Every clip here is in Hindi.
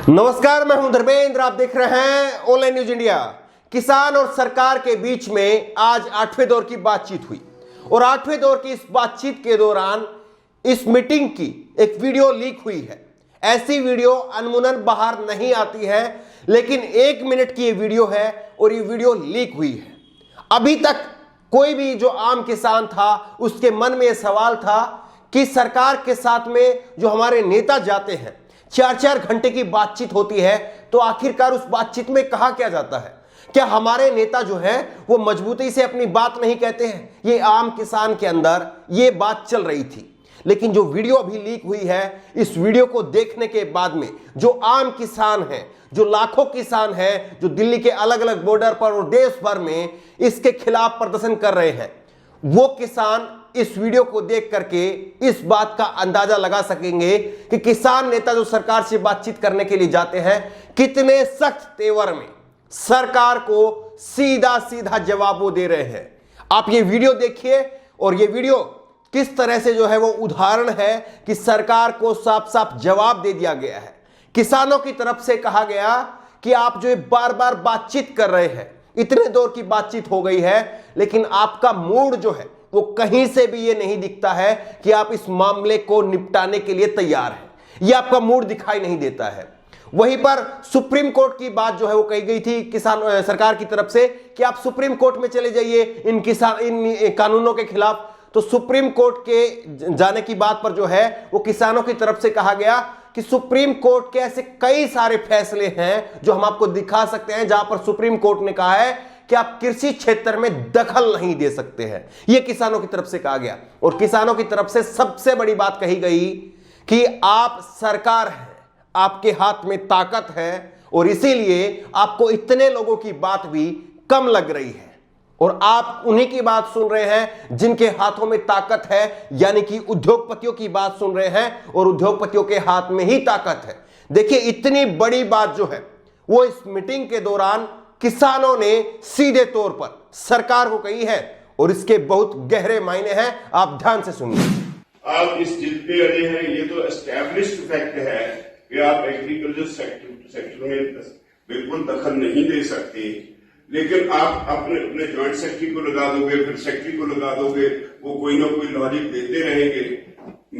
नमस्कार, मैं हूं धर्मेंद्र। आप देख रहे हैं ऑनलाइन न्यूज इंडिया। किसान और सरकार के बीच में आज 8वें दौर की बातचीत हुई और 8वें दौर की इस बातचीत के दौरान इस मीटिंग की एक वीडियो लीक हुई है। ऐसी वीडियो अनमुनन बाहर नहीं आती है, लेकिन 1 मिनट की ये वीडियो है और ये वीडियो लीक हुई है। अभी तक कोई भी जो आम किसान था उसके मन में यह सवाल था कि सरकार के साथ में जो हमारे नेता जाते हैं, 4-4 घंटे की बातचीत होती है, तो आखिरकार उस बातचीत में कहा क्या जाता है? क्या हमारे नेता जो है वो मजबूती से अपनी बात नहीं कहते हैं? ये आम किसान के अंदर ये बात चल रही थी। लेकिन जो वीडियो अभी लीक हुई है, इस वीडियो को देखने के बाद में जो आम किसान हैं, जो लाखों किसान हैं, जो दिल्ली के अलग अलग बॉर्डर पर और देश भर में इसके खिलाफ प्रदर्शन कर रहे हैं, वो किसान इस वीडियो को देख करके इस बात का अंदाजा लगा सकेंगे कि किसान नेता जो सरकार से बातचीत करने के लिए जाते हैं, कितने सख्त तेवर में सरकार को सीधा सीधा जवाब वो दे रहे हैं। आप ये वीडियो देखिए और ये वीडियो किस तरह से जो है वो उदाहरण है कि सरकार को साफ साफ जवाब दे दिया गया है। किसानों की तरफ से कहा गया कि आप जो बार बार बातचीत कर रहे हैं, इतने दौर की बातचीत हो गई है, लेकिन आपका मूड जो है वो कहीं से भी ये नहीं दिखता है कि आप इस मामले को निपटाने के लिए तैयार हैं। ये आपका मूड दिखाई नहीं देता है। वहीं पर सुप्रीम कोर्ट की बात जो है वो कही गई थी किसान सरकार की तरफ से कि आप सुप्रीम कोर्ट में चले जाइए इन कानूनों के खिलाफ। तो सुप्रीम कोर्ट के जाने की बात पर जो है वो किसानों की तरफ से कहा गया कि सुप्रीम कोर्ट के ऐसे कई सारे फैसले हैं जो हम आपको दिखा सकते हैं, जहां पर सुप्रीम कोर्ट ने कहा है कि आप कृषि क्षेत्र में दखल नहीं दे सकते हैं। यह किसानों की तरफ से कहा गया और किसानों की तरफ से सबसे बड़ी बात कही गई कि आप सरकार हैं, आपके हाथ में ताकत है और इसीलिए आपको इतने लोगों की बात भी कम लग रही है और आप उन्हीं की बात सुन रहे हैं जिनके हाथों में ताकत है, यानी कि उद्योगपतियों की बात सुन रहे हैं और उद्योगपतियों के हाथ में ही ताकत है। देखिए, इतनी बड़ी बात जो है वो इस मीटिंग के दौरान किसानों ने सीधे तौर पर सरकार को कही है और इसके बहुत गहरे मायने हैं। आप ध्यान से सुनिए। आप इस जिद पे अड़े हैं, ये तो एस्टैब्लिश्ड फैक्ट है कि आप एग्रीकल्चर सेक्टर में बिल्कुल दखल नहीं दे सकते, लेकिन आप अपने ज्वाइंट सेक्रेटरी को लगा दोगे, फिर सेक्रेटरी को लगा दोगे, वो कोई ना कोई लॉजिक देते रहेंगे।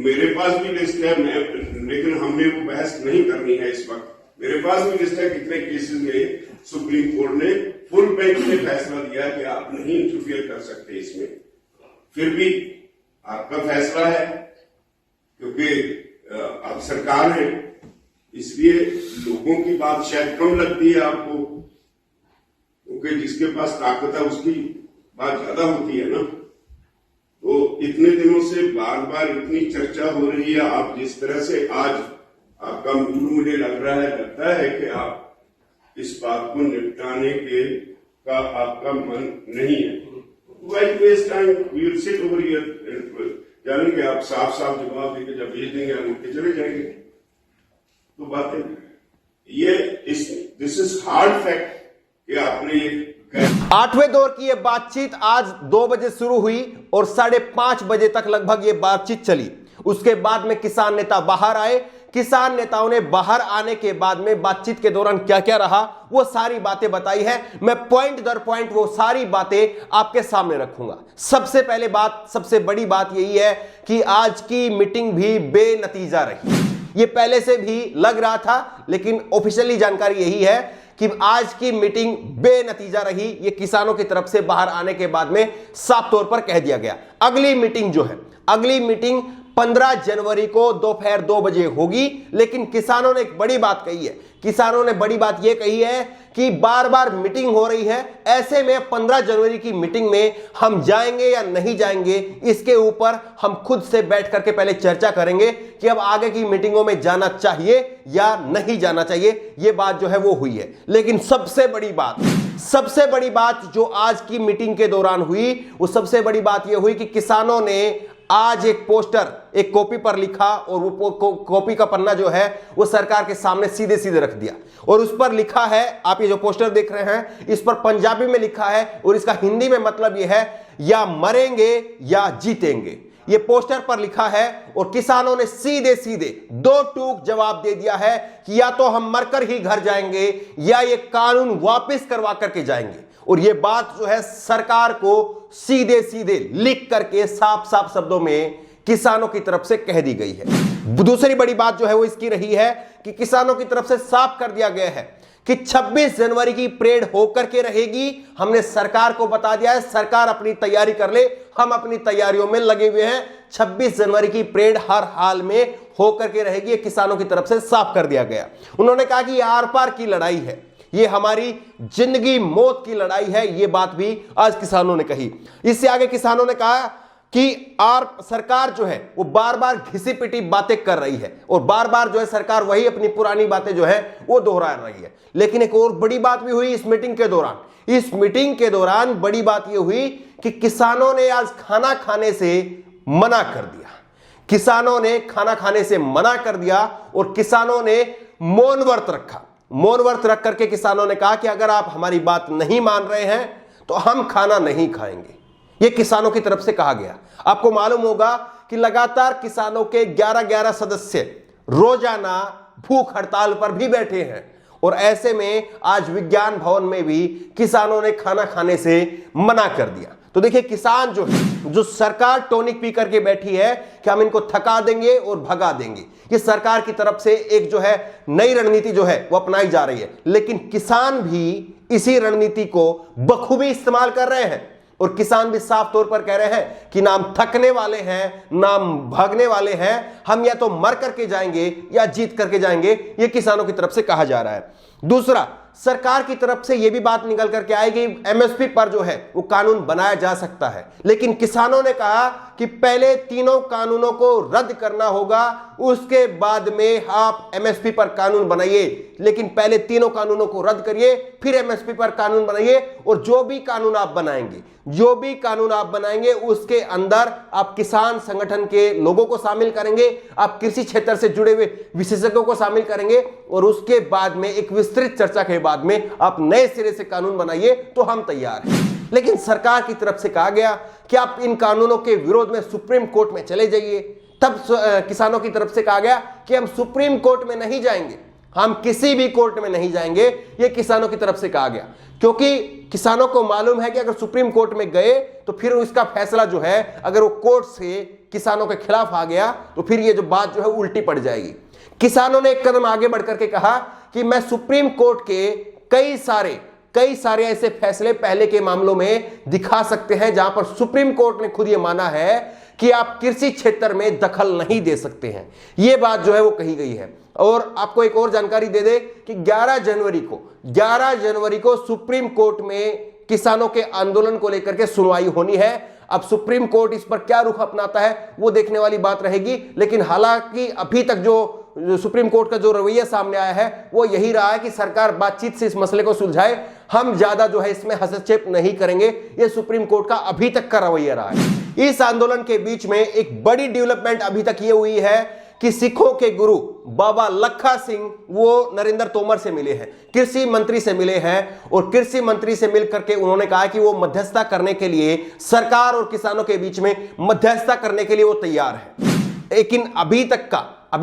मेरे पास भी लिस्ट है, लेकिन हमने वो बहस नहीं करनी है इस वक्त। मेरे पास भी लिस्ट है कितने केसेस में सुप्रीम कोर्ट ने फुल बेंच ने फैसला दिया कि आप नहीं इंटरफियर कर सकते इसमें। फिर भी आपका फैसला है, क्योंकि आप सरकार है, इसलिए लोगों की बात शायद कम लगती है आपको, क्योंकि जिसके पास ताकत है उसकी बात ज्यादा होती है ना। तो इतने दिनों से बार बार इतनी चर्चा हो रही है, आप जिस तरह से आज आपका मूड मुझे लगता है कि आप इस बात को निपटाने का आपका मन नहीं है। Why waste time? We will sit over here, जानेंगे आप साफ साफ जवाब देकर जब भेज देंगे हम उठ के चले जाएंगे। तो बातें ये दिस इज हार्ड फैक्ट कि आपने ये 8वें दौर की यह बातचीत आज 2 बजे शुरू हुई और 5:30 बजे तक लगभग ये बातचीत चली। उसके बाद में किसान नेता बाहर आए। किसान नेताओं ने बाहर आने के बाद में बातचीत के दौरान क्या क्या रहा वो सारी बातें बताई है। मैं पॉइंट दर पॉइंट वो सारी बातें आपके सामने रखूंगा। सबसे पहले बात, सबसे बड़ी बात यही है कि आज की मीटिंग भी बेनतीजा रही। ये पहले से भी लग रहा था, लेकिन ऑफिशियली जानकारी यही है कि आज की मीटिंग बेनतीजा रही। ये किसानों की तरफ से बाहर आने के बाद में साफ तौर पर कह दिया गया। अगली मीटिंग जो है, अगली मीटिंग 15 जनवरी को दोपहर 2 बजे होगी। लेकिन किसानों ने एक बड़ी बात कही है। किसानों ने बड़ी बात यह कही है कि बार बार मीटिंग हो रही है, ऐसे में 15 जनवरी की मीटिंग में हम जाएंगे या नहीं जाएंगे, इसके ऊपर हम खुद से बैठ करके पहले चर्चा करेंगे कि अब आगे की मीटिंगों में जाना चाहिए या नहीं जाना चाहिए। यह बात जो है वो हुई है। लेकिन सबसे बड़ी बात जो आज की मीटिंग के दौरान हुई, वो सबसे बड़ी बात यह हुई कि किसानों ने आज एक पोस्टर एक कॉपी पर लिखा और वो कॉपी का पन्ना जो है वो सरकार के सामने सीधे सीधे रख दिया और उस पर लिखा है, आप ये जो पोस्टर देख रहे हैं इस पर पंजाबी में लिखा है और इसका हिंदी में मतलब ये है, या मरेंगे या जीतेंगे। ये पोस्टर पर लिखा है और किसानों ने सीधे सीधे दो टूक जवाब दे दिया है कि या तो हम मरकर ही घर जाएंगे या ये कानून वापस करवा करके जाएंगे। और ये बात जो है सरकार को सीधे सीधे लिख करके साफ साफ शब्दों में किसानों की तरफ से कह दी गई है। दूसरी बड़ी बात जो है वो इसकी रही है कि किसानों की तरफ से साफ कर दिया गया है कि 26 जनवरी की परेड होकर के रहेगी। हमने सरकार को बता दिया है, सरकार अपनी तैयारी कर ले, हम अपनी तैयारियों में लगे हुए हैं। 26 जनवरी की परेड हर हाल में होकर के रहेगी, ये किसानों की तरफ से साफ कर दिया गया। उन्होंने कहा कि ये आर पार की लड़ाई है, ये हमारी जिंदगी मौत की लड़ाई है, ये बात भी आज किसानों ने कही। इससे आगे किसानों ने कहा कि सरकार जो है वो बार बार घिसी पिटी बातें कर रही है और बार बार जो है सरकार वही अपनी पुरानी बातें जो है वो दोहरा रही है। लेकिन एक और बड़ी बात भी हुई इस मीटिंग के दौरान। इस मीटिंग के दौरान बड़ी बात यह हुई कि किसानों ने आज खाना खाने से मना कर दिया। किसानों ने खाना खाने से मना कर दिया और किसानों ने मौन व्रत रखा। मौन व्रत रख करके किसानों ने कहा कि अगर आप हमारी बात नहीं मान रहे हैं तो हम खाना नहीं खाएंगे। यह किसानों की तरफ से कहा गया। आपको मालूम होगा कि लगातार किसानों के 11-11 सदस्य रोजाना भूख हड़ताल पर भी बैठे हैं और ऐसे में आज विज्ञान भवन में भी किसानों ने खाना खाने से मना कर दिया। तो देखिए किसान जो है, जो सरकार टॉनिक पी करके बैठी है कि हम इनको थका देंगे और भगा देंगे, ये सरकार की तरफ से एक जो है नई रणनीति जो है वो अपनाई जा रही है। लेकिन किसान भी इसी रणनीति को बखूबी इस्तेमाल कर रहे हैं और किसान भी साफ तौर पर कह रहे हैं कि ना हम थकने वाले हैं ना हम भागने वाले हैं, हम या तो मर करके जाएंगे या जीत करके जाएंगे, ये किसानों की तरफ से कहा जा रहा है। दूसरा, सरकार की तरफ से यह भी बात निकल करके आएगी एमएसपी पर जो है वो कानून बनाया जा सकता है, लेकिन किसानों ने कहा कि पहले तीनों कानूनों को रद्द करना होगा, उसके बाद में आप एमएसपी पर कानून बनाइए। लेकिन पहले तीनों कानूनों को रद्द करिए फिर एमएसपी पर कानून बनाइए और जो भी कानून आप बनाएंगे उसके अंदर आप किसान संगठन के लोगों को शामिल करेंगे, आप कृषि क्षेत्र से जुड़े हुए विशेषज्ञों को शामिल करेंगे और उसके बाद में एक विस्तृत चर्चा के बाद में आप नए सिरे से कानून बनाइए तो हम तैयार हैं। लेकिन सरकार की तरफ से कहा गया कि आप इन कानूनों के विरोध में सुप्रीम कोर्ट में चले जाइए। तब किसानों की तरफ से कहा गया कि हम सुप्रीम कोर्ट में नहीं जाएंगे, हम किसी भी कोर्ट में नहीं जाएंगे, यह किसानों की तरफ से कहा गया। क्योंकि किसानों को मालूम है कि अगर सुप्रीम कोर्ट में गए तो फिर इसका फैसला जो है अगर वो कोर्ट से किसानों के खिलाफ आ गया तो फिर ये जो बात जो है उल्टी पड़ जाएगी। किसानों ने एक कदम आगे बढ़कर के कहा कि मैं सुप्रीम कोर्ट के कई सारे ऐसे फैसले पहले के मामलों में दिखा सकते हैं जहां पर सुप्रीम कोर्ट ने खुद ये माना है कि आप कृषि क्षेत्र में दखल नहीं दे सकते हैं। यह बात जो है वो कही गई है। और आपको एक और जानकारी दे दे कि 11 जनवरी को सुप्रीम कोर्ट में किसानों के आंदोलन को लेकर के सुनवाई होनी है। अब सुप्रीम कोर्ट इस पर क्या रुख अपनाता है वो देखने वाली बात रहेगी। लेकिन हालांकि अभी तक जो सुप्रीम कोर्ट का जो रवैया सामने आया है वो यही रहा है कि सरकार बातचीत से इस मसले को सुलझाए, हम ज्यादा जो है इसमें हस्तक्षेप नहीं करेंगे। ये सुप्रीम कोर्ट का अभी तक का रवैया रहा है। इस आंदोलन के बीच में एक बड़ी डेवलपमेंट अभी तक ये हुई है कि सिखों के गुरु बाबा लखा सिंह वो नरेंद्र तोमर से मिले हैं, कृषि मंत्री से मिले हैं और कृषि मंत्री से मिलकर के उन्होंने कहा कि वो मध्यस्थता करने के लिए, सरकार और किसानों के बीच में मध्यस्थता करने के लिए वो तैयार है। लेकिन अभी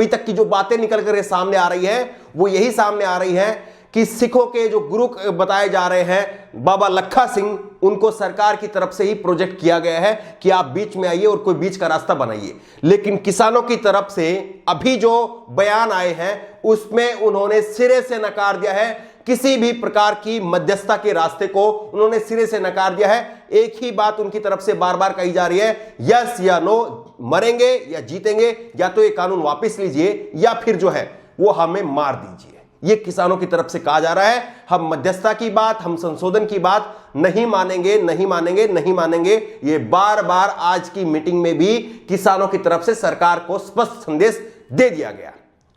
तक की जो बातें निकल कर सामने आ रही है वो यही सामने आ रही है कि सिखों के जो गुरु बताए जा रहे हैं बाबा लखा सिंह, उनको सरकार की तरफ से ही प्रोजेक्ट किया गया है कि आप बीच में आइए और कोई बीच का रास्ता बनाइए। लेकिन किसानों की तरफ से अभी जो बयान आए हैं उसमें उन्होंने सिरे से नकार दिया है, किसी भी प्रकार की मध्यस्थता के रास्ते को उन्होंने सिरे से नकार दिया है। एक ही बात उनकी तरफ से बार बार कही जा रही है, यस या नो, मरेंगे या जीतेंगे, या तो ये कानून वापस लीजिए या फिर जो है वो हमें मार दीजिए। ये किसानों की तरफ से कहा जा रहा है। हम मध्यस्थता की बात, हम संशोधन की बात नहीं मानेंगे। ये बार बार आज की मीटिंग में भी किसानों की तरफ से सरकार को स्पष्ट संदेश दे दिया गया।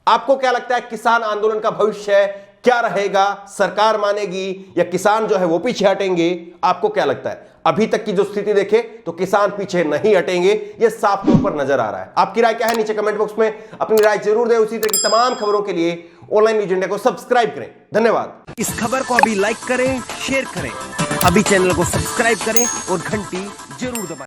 आपको क्या लगता है किसान आंदोलन का भविष्य क्या रहेगा? सरकार मानेगी या किसान जो है वो पीछे हटेंगे? आपको क्या लगता है? अभी तक की जो स्थिति देखे तो किसान पीछे नहीं हटेंगे, ये साफ तौर पर नजर आ रहा है। आपकी राय क्या है नीचे कमेंट बॉक्स में अपनी राय जरूर दें। उसी तरह की तमाम खबरों के लिए ऑनलाइन न्यूज इंडिया को सब्सक्राइब करें। धन्यवाद। इस खबर को अभी लाइक करें, शेयर करें, अभी चैनल को सब्सक्राइब करें और घंटी जरूर दबाएं।